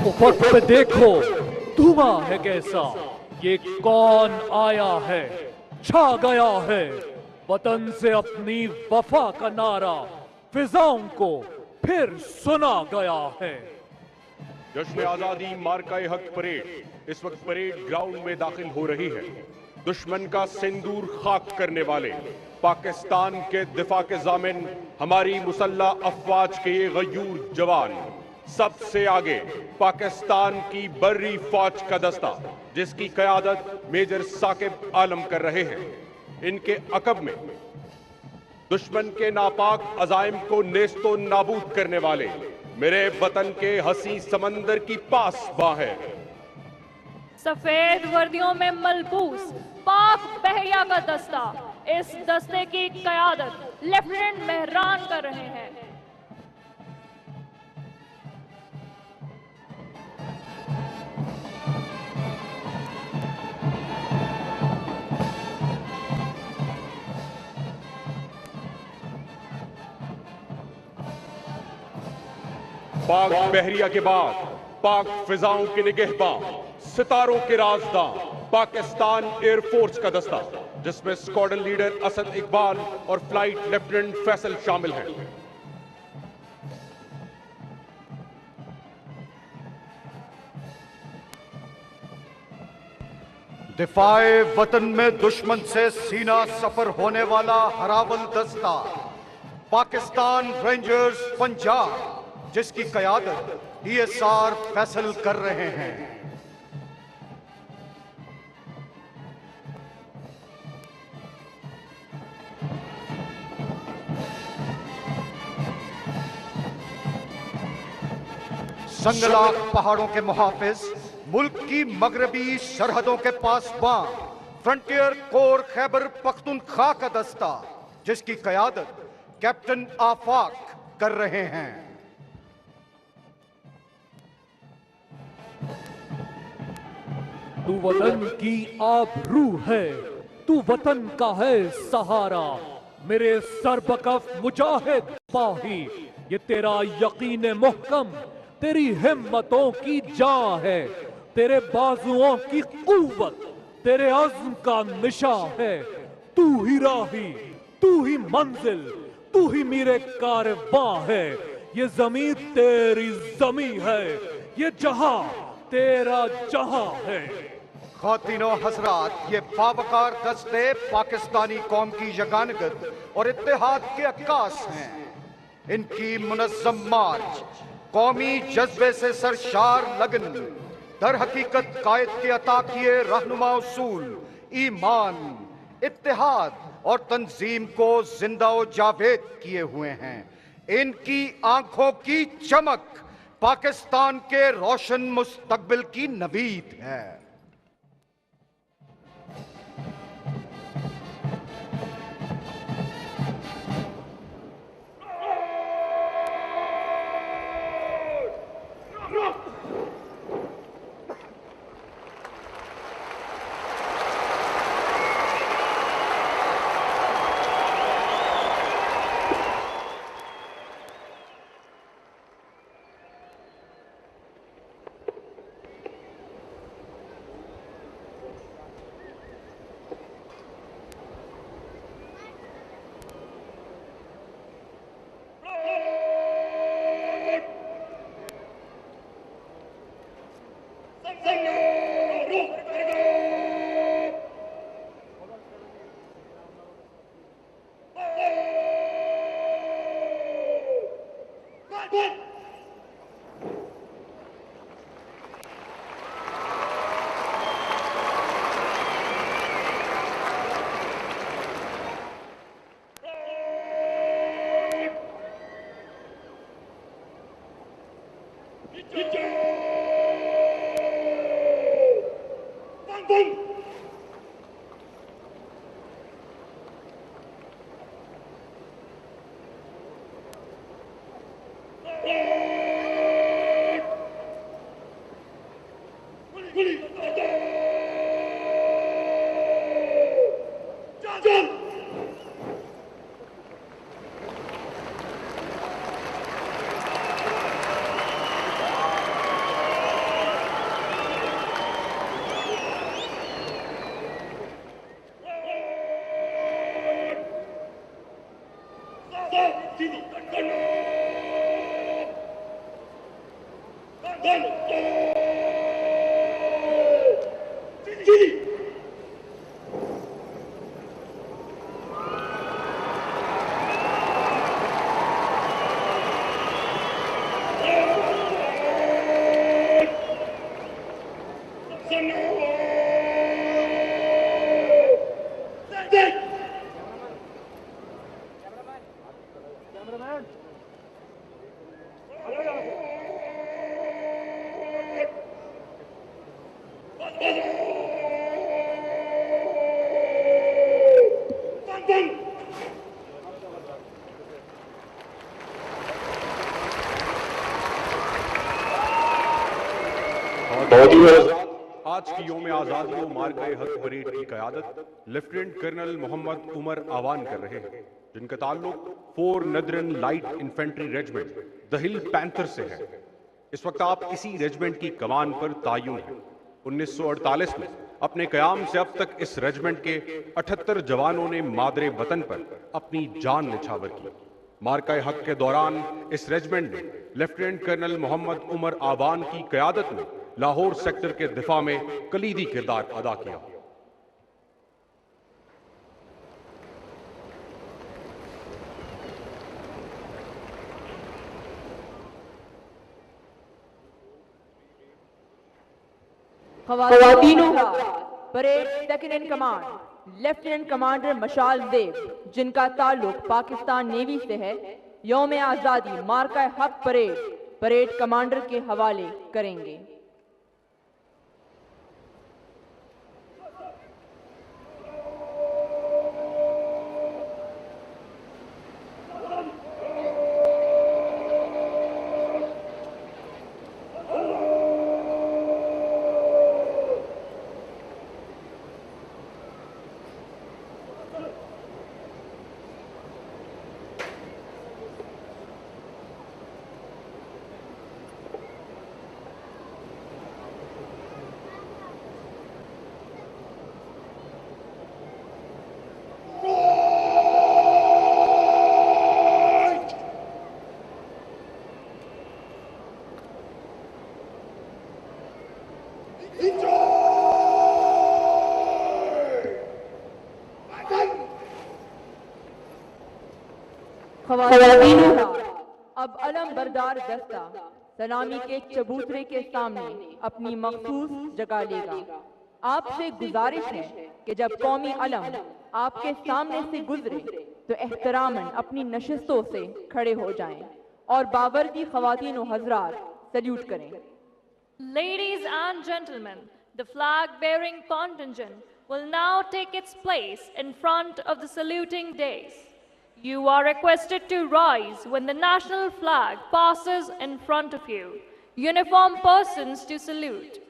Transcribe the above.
उफक पे देखो, धुआं है कैसा, ये कौन आया है, छा गया है। वतन से अपनी वफा का नारा फिजाओं को फिर सुना गया है। जश्न आजादी मार्का हक परेड इस वक्त परेड ग्राउंड में दाखिल हो रही है। दुश्मन का सिंदूर खाक करने वाले पाकिस्तान के दिफा के जामिन हमारी मुसल्ला अफवाज के ये गयूर जवान, सबसे आगे पाकिस्तान की बर्री फौज का दस्ता जिसकी क़यादत मेजर साकिब आलम कर रहे हैं। इनके अकब में दुश्मन के नापाक अजाइम को नेस्तो नाबूद करने वाले मेरे वतन के हसी समंदर की पासबां है। सफेद वर्दियों में मलबूस पाक बहरिया का दस्ता, इस दस्ते की क़यादत लेफ्टिनेंट मेहरान कर रहे हैं। पाक बहरिया के बाद पाक फिजाओं के निगहबां, सितारों के राजदां, पाकिस्तान एयरफोर्स का दस्ता जिसमें स्क्वाड्रन लीडर असद इकबाल और फ्लाइट लेफ्टिनेंट फैसल शामिल हैं। दिफाए वतन में दुश्मन से सीना सफर होने वाला हरावल दस्ता पाकिस्तान रेंजर्स पंजाब जिसकी क़यादत DSR फैसल कर रहे हैं। संगलाक पहाड़ों के मुहाफिज, मुल्क की मगरबी सरहदों के पासबां फ्रंटियर कोर खैबर पख्तूनख्वा का दस्ता जिसकी क़यादत कैप्टन आफाक कर रहे हैं। तू वतन की आबरू है, तू वतन का है सहारा, मेरे सरबकफ मुजाहिद पाही, ये तेरा यकीन मुहकम, तेरी हिम्मतों की जान है, तेरे बाजुओं की कुव्वत, तेरे अज़्म का निशा है। तू ही राही, तू ही मंजिल, तू ही मेरे कारवां है। ये जमीन तेरी जमी है, ये जहां तेरा जहां है। ख़ातिनो हज़रात, ये बावकार दस्ते पाकिस्तानी कौम की यगानगत और इत्तेहाद के अक्कास हैं। इनकी मुनज़्ज़म मार्च कौमी जज्बे से सरशार लगन दर हकीकत कायद के अता किए रहनुमा उसूल ईमान, इत्तेहाद और तंजीम को जिंदा व जावेद किए हुए हैं। इनकी आंखों की चमक पाकिस्तान के रोशन मुस्तकबिल की नवीद है। आज की योम आजादी को मार्काए हक परेड की क़यादत लेफ्टिनेंट कर्नल मोहम्मद उमर आवान कर रहे हैं, जिनका ताल्लुक 4 नदरन light infantry regiment the hill panther से है। इस वक्त आप इसी रेजिमेंट की कमान पर तायुन हैं। 1948 में अपने कयाम से अब तक इस रेजिमेंट के 78 जवानों ने मादरे वतन पर अपनी जान निछावर की। मार्काए हक के दौरान इस रेजिमेंट ने लेफ्टिनेंट कर्नल मोहम्मद उमर आवान की क़यादत में लाहौर सेक्टर के दिफा में कलीदी किरदार अदा किया। ख़वातीनों parade second in command lieutenant commander Mashal Dev, जिनका ताल्लुक पाकिस्तान नेवी से है, यौम आज़ादी मार्काए हक परेड कमांडर के हवाले करेंगे। ख़वातीनों अब अलम बरदार दस्ता सलामी के चबूतरे के सामने अपनी मखसूस जगह लेगा। आपसे गुजारिश है कि जब कौमी अलम आपके सामने से गुजरे तो एहतरामन अपनी नशिस्तों से खड़े हो जाएं और बावर्दी ख़वातीन व हज़रात सल्यूट करें। Ladies and gentlemen, the flag-bearing contingent will now take its place in front of the saluting dais. You are requested to rise when the national flag passes in front of you. Uniformed persons to salute.